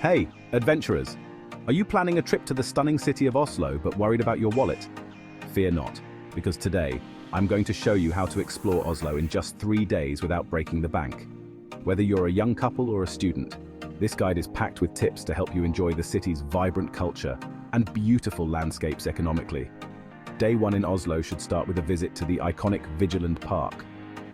Hey, adventurers! Are you planning a trip to the stunning city of Oslo but worried about your wallet? Fear not, because today, I'm going to show you how to explore Oslo in just 3 days without breaking the bank. Whether you're a young couple or a student, this guide is packed with tips to help you enjoy the city's vibrant culture and beautiful landscapes economically. Day 1 in Oslo should start with a visit to the iconic Vigeland Park.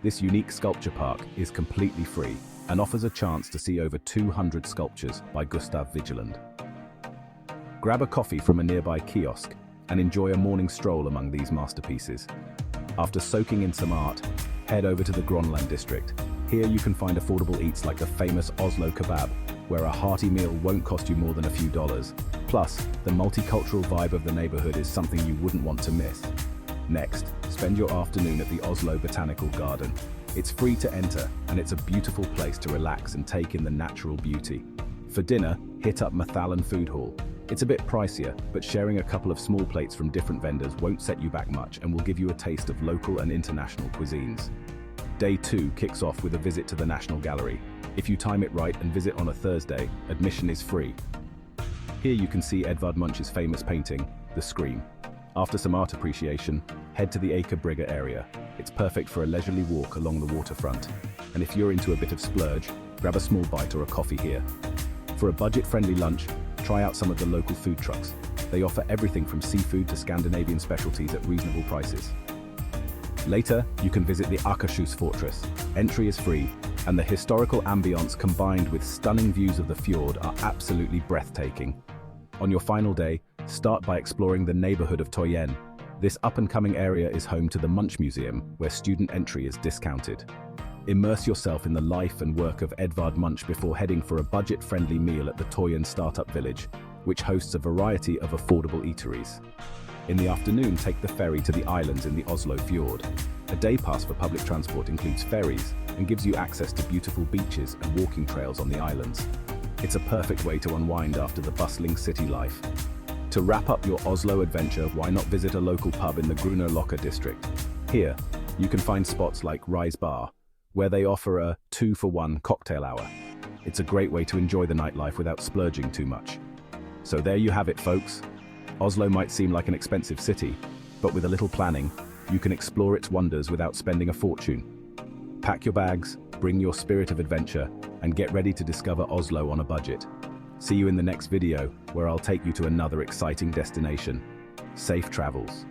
This unique sculpture park is completely free and offers a chance to see over 200 sculptures by Gustav Vigeland. Grab a coffee from a nearby kiosk and enjoy a morning stroll among these masterpieces. After soaking in some art, head over to the Gronland district. Here you can find affordable eats like the famous Oslo kebab, where a hearty meal won't cost you more than a few dollars. Plus, the multicultural vibe of the neighborhood is something you wouldn't want to miss. Next, spend your afternoon at the Oslo Botanical Garden. It's free to enter, and it's a beautiful place to relax and take in the natural beauty. For dinner, hit up Mathalan Food Hall. It's a bit pricier, but sharing a couple of small plates from different vendors won't set you back much and will give you a taste of local and international cuisines. Day 2 kicks off with a visit to the National Gallery. If you time it right and visit on a Thursday, admission is free. Here you can see Edvard Munch's famous painting, The Scream. After some art appreciation, head to the Aker Brygge area. It's perfect for a leisurely walk along the waterfront. And if you're into a bit of splurge, grab a small bite or a coffee here. For a budget-friendly lunch, try out some of the local food trucks. They offer everything from seafood to Scandinavian specialties at reasonable prices. Later, you can visit the Akershus Fortress. Entry is free, and the historical ambience combined with stunning views of the fjord are absolutely breathtaking. On your final day, start by exploring the neighborhood of Tøyen. This up-and-coming area is home to the Munch Museum, where student entry is discounted. Immerse yourself in the life and work of Edvard Munch before heading for a budget-friendly meal at the Tøyen Startup Village, which hosts a variety of affordable eateries. In the afternoon, take the ferry to the islands in the Oslo Fjord. A day pass for public transport includes ferries and gives you access to beautiful beaches and walking trails on the islands. It's a perfect way to unwind after the bustling city life. To wrap up your Oslo adventure, why not visit a local pub in the Grünerløkka district? Here, you can find spots like Rise Bar, where they offer a 2-for-1 cocktail hour. It's a great way to enjoy the nightlife without splurging too much. So there you have it, folks. Oslo might seem like an expensive city, but with a little planning, you can explore its wonders without spending a fortune. Pack your bags, bring your spirit of adventure, and get ready to discover Oslo on a budget. See you in the next video, where I'll take you to another exciting destination. Safe travels.